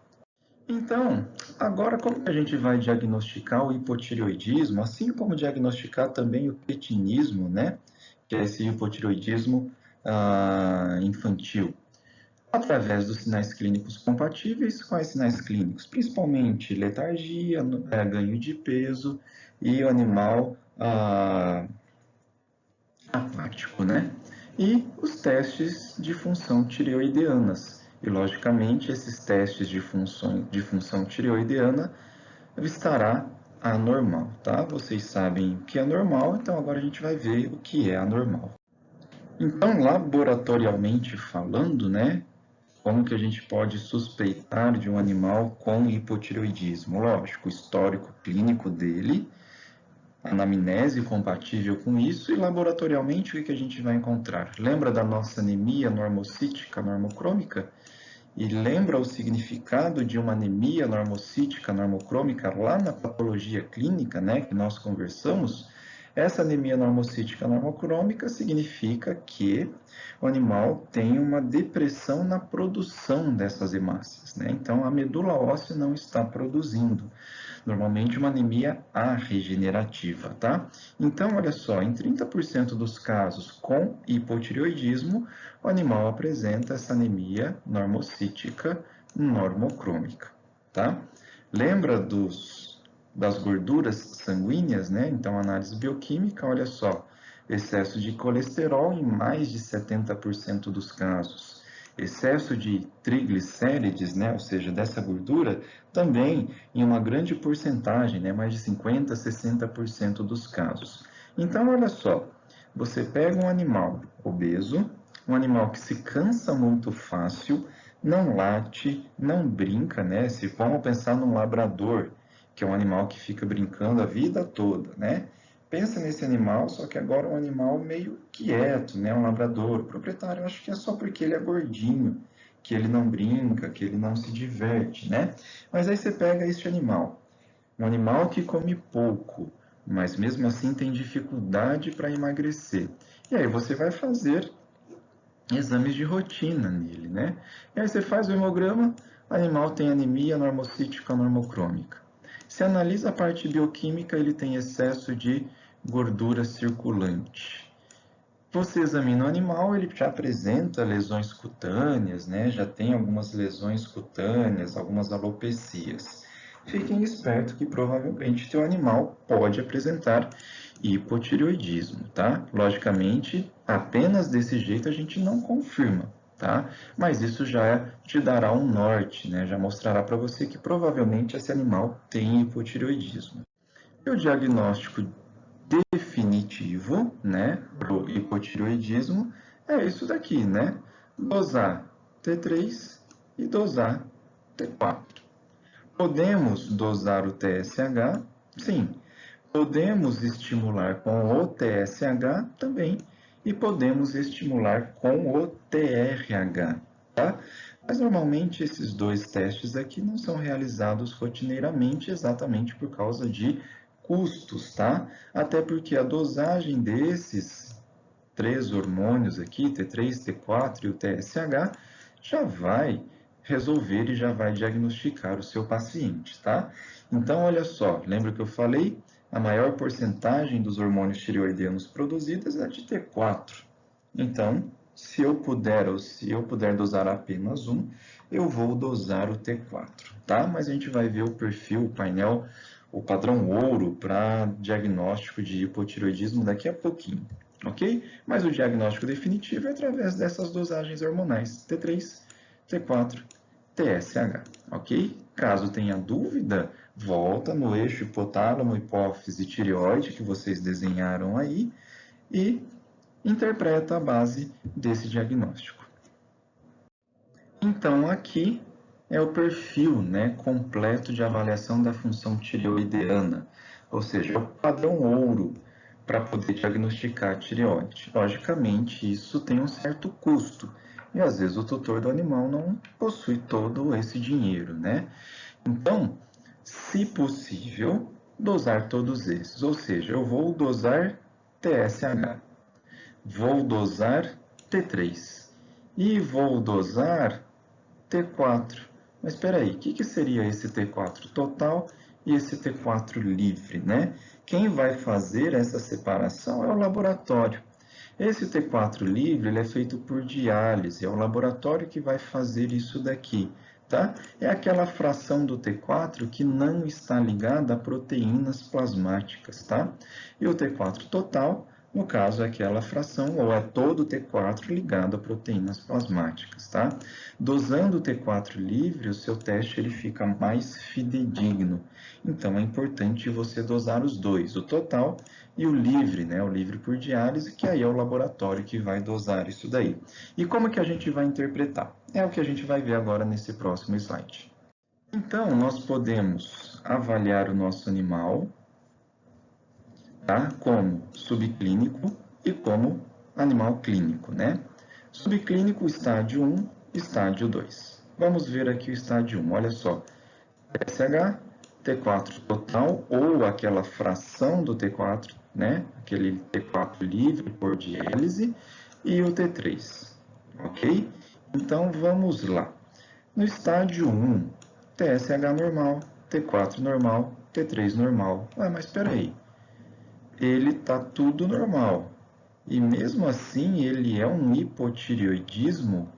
Então, agora como a gente vai diagnosticar o hipotireoidismo, assim como diagnosticar também o cretinismo, né? Que é esse hipotireoidismo infantil? Através dos sinais clínicos compatíveis. Quais sinais clínicos? Principalmente letargia, ganho de peso e o animal apático, né? E os testes de função tireoideanas. E, logicamente, esses testes de função tireoideana estará anormal, tá? Vocês sabem o que é normal, então agora a gente vai ver o que é anormal. Então, laboratorialmente falando, né? Como que a gente pode suspeitar de um animal com hipotireoidismo? Lógico, o histórico clínico dele, anamnese compatível com isso e laboratorialmente o que a gente vai encontrar? Lembra da nossa anemia normocítica normocrômica? E lembra o significado de uma anemia normocítica normocrômica lá na patologia clínica, né, que nós conversamos? Essa anemia normocítica normocrômica significa que o animal tem uma depressão na produção dessas hemácias, né? Então, a medula óssea não está produzindo. Normalmente, uma anemia arregenerativa, tá? Então, olha só, em 30% dos casos com hipotireoidismo, o animal apresenta essa anemia normocítica normocrômica, tá? Lembra das gorduras sanguíneas, né? Então, análise bioquímica, olha só, excesso de colesterol em mais de 70% dos casos. Excesso de triglicérides, né? Ou seja, dessa gordura, também em uma grande porcentagem, né? Mais de 50% a 60% dos casos. Então, olha só, Você pega um animal obeso, um animal que se cansa muito fácil, não late, não brinca, né? Se vamos pensar num labrador, que é um animal que fica brincando a vida toda, né? Pensa nesse animal, só que agora é um animal meio quieto, né? Um labrador. O proprietário, acho que é só porque ele é gordinho, que ele não brinca, que ele não se diverte, né? Mas aí você pega este animal, um animal que come pouco, mas mesmo assim tem dificuldade para emagrecer. E aí você vai fazer exames de rotina nele, né? E aí você faz o hemograma, o animal tem anemia normocítica normocrômica. Se analisa a parte bioquímica, ele tem excesso de gordura circulante. Você examina o animal, ele já apresenta lesões cutâneas, né? Já tem algumas lesões cutâneas, algumas alopecias. Fiquem espertos que provavelmente teu animal pode apresentar hipotireoidismo, tá? Logicamente, apenas desse jeito a gente não confirma, tá? Mas isso já te dará um norte, né? Já mostrará para você que provavelmente esse animal tem hipotireoidismo. E o diagnóstico definitivo, né, para o hipotireoidismo é isso daqui, né? Dosar T3 e dosar T4. Podemos dosar o TSH? Sim. Podemos estimular com o TSH também e podemos estimular com o TRH, tá? Mas normalmente esses dois testes aqui não são realizados rotineiramente exatamente por causa de custos, tá? Até porque a dosagem desses três hormônios aqui, T3, T4 e o TSH, já vai resolver e já vai diagnosticar o seu paciente, tá? Então, olha só, lembra que eu falei? A maior porcentagem dos hormônios tireoidianos produzidas é de T4. Então, se eu puder dosar apenas um, eu vou dosar o T4, tá? Mas a gente vai ver o perfil, o painel, o padrão ouro para diagnóstico de hipotireoidismo daqui a pouquinho, ok? Mas o diagnóstico definitivo é através dessas dosagens hormonais T3, T4, TSH, ok? Caso tenha dúvida, volta no eixo hipotálamo, hipófise, tireoide que vocês desenharam aí e interpreta a base desse diagnóstico. Então, aqui é o perfil, né, completo de avaliação da função tireoideana, ou seja, o padrão ouro para poder diagnosticar a tireoide. Logicamente, isso tem um certo custo, e às vezes o tutor do animal não possui todo esse dinheiro, né? Então, se possível, dosar todos esses, ou seja, eu vou dosar TSH, vou dosar T3 e vou dosar T4. Mas espera aí, o que seria esse T4 total e esse T4 livre, né? Quem vai fazer essa separação é o laboratório. Esse T4 livre ele é feito por diálise, é o laboratório que vai fazer isso daqui, tá? É aquela fração do T4 que não está ligada a proteínas plasmáticas, tá? E o T4 total, no caso, é aquela fração, ou é todo o T4 ligado a proteínas plasmáticas, tá? Dosando o T4 livre, o seu teste ele fica mais fidedigno. Então, é importante você dosar os dois, o total e o livre, né? O livre por diálise, que aí é o laboratório que vai dosar isso daí. E como que a gente vai interpretar? É o que a gente vai ver agora nesse próximo slide. Então, nós podemos avaliar o nosso animal, tá? Como subclínico e como animal clínico, né? Subclínico, estádio 1, estádio 2. Vamos ver aqui o estádio 1, olha só. TSH, T4 total, ou aquela fração do T4, né? Aquele T4 livre por diálise, e o T3, ok? Então, vamos lá. No estádio 1, TSH normal, T4 normal, T3 normal. Ah, mas espera aí, ele está tudo normal. E mesmo assim, ele é um hipotireoidismo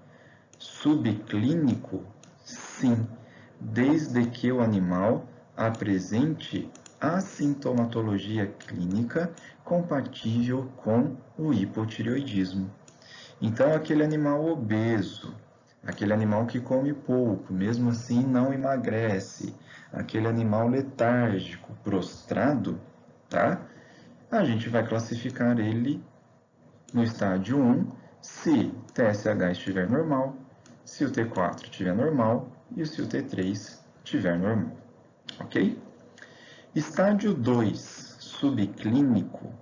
subclínico? Sim, desde que o animal apresente a sintomatologia clínica compatível com o hipotireoidismo. Então, aquele animal obeso, aquele animal que come pouco, mesmo assim não emagrece, aquele animal letárgico, prostrado, tá? A gente vai classificar ele no estágio 1, se TSH estiver normal, se o T4 estiver normal e se o T3 estiver normal. Ok? Estágio 2, subclínico,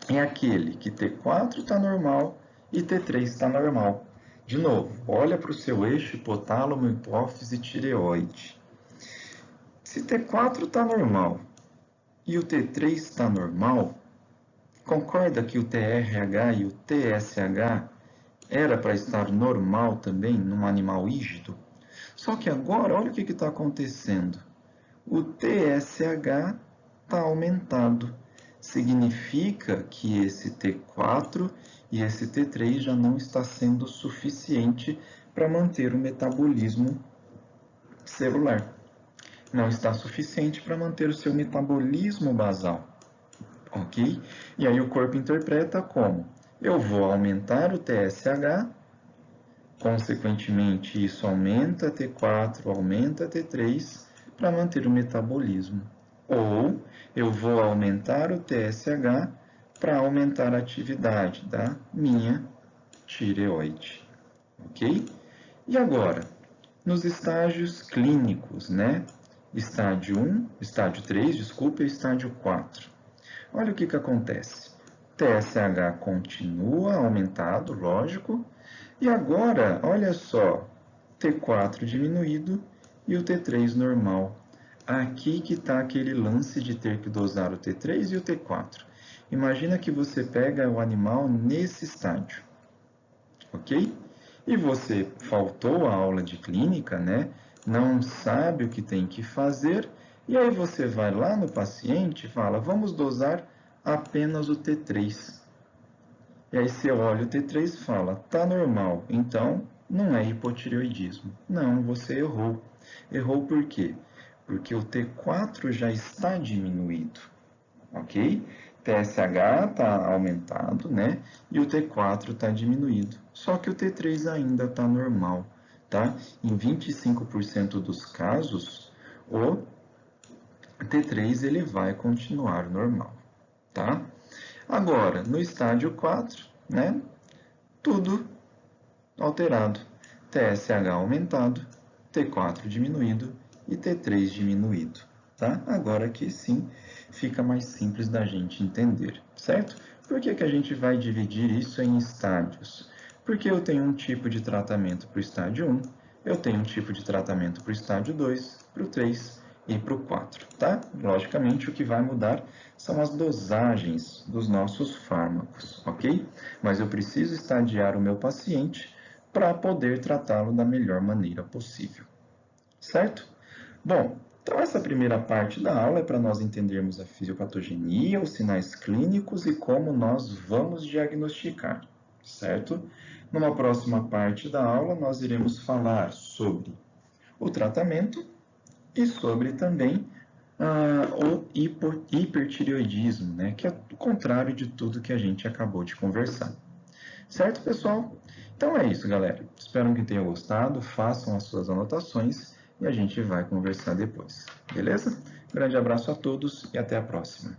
é aquele que T4 está normal e T3 está normal. De novo, olha para o seu eixo hipotálamo, hipófise, tireoide. Se T4 está normal e o T3 está normal, concorda que o TRH e o TSH era para estar normal também num animal rígido? Só que agora, olha o que está acontecendo. O TSH está aumentado. Significa que esse T4 e esse T3 já não está sendo suficiente para manter o metabolismo celular. Não está suficiente para manter o seu metabolismo basal. Ok? E aí o corpo interpreta como? Eu vou aumentar o TSH, consequentemente isso aumenta T4, aumenta T3 para manter o metabolismo. Ou eu vou aumentar o TSH para aumentar a atividade da minha tireoide. Ok? E agora, nos estágios clínicos, né? Estágio 1, estágio 3, desculpa, e estágio 4. Olha o que acontece. TSH continua aumentado, lógico. E agora, olha só, T4 diminuído e o T3 normal. Aqui que está aquele lance de ter que dosar o T3 e o T4. Imagina que você pega o animal nesse estágio, ok? E você faltou a aula de clínica, né? Não sabe o que tem que fazer, e aí você vai lá no paciente e fala, vamos dosar apenas o T3. E aí você olha o T3 e fala, tá normal, então não é hipotireoidismo. Não, você errou. Errou por quê? Porque o T4 já está diminuído, ok? TSH está aumentado, né? E o T4 está diminuído. Só que o T3 ainda está normal, tá? Em 25% dos casos, o T3 ele vai continuar normal, tá? Agora, no estágio 4, né? Tudo alterado. TSH aumentado, T4 diminuído e T3 diminuído, tá? Agora aqui sim fica mais simples da gente entender, certo? Por que que a gente vai dividir isso em estágios? Porque eu tenho um tipo de tratamento para o estágio 1, eu tenho um tipo de tratamento para o estágio 2, para o 3 e para o 4, tá? Logicamente, o que vai mudar são as dosagens dos nossos fármacos, ok? Mas eu preciso estadiar o meu paciente para poder tratá-lo da melhor maneira possível, certo? Bom, então essa primeira parte da aula é para nós entendermos a fisiopatogenia, os sinais clínicos e como nós vamos diagnosticar, certo? Numa próxima parte da aula, nós iremos falar sobre o tratamento e sobre também o hipertireoidismo, né? Que é o contrário de tudo que a gente acabou de conversar. Certo, pessoal? Então é isso, galera. Espero que tenham gostado, façam as suas anotações e a gente vai conversar depois. Beleza? Grande abraço a todos e até a próxima.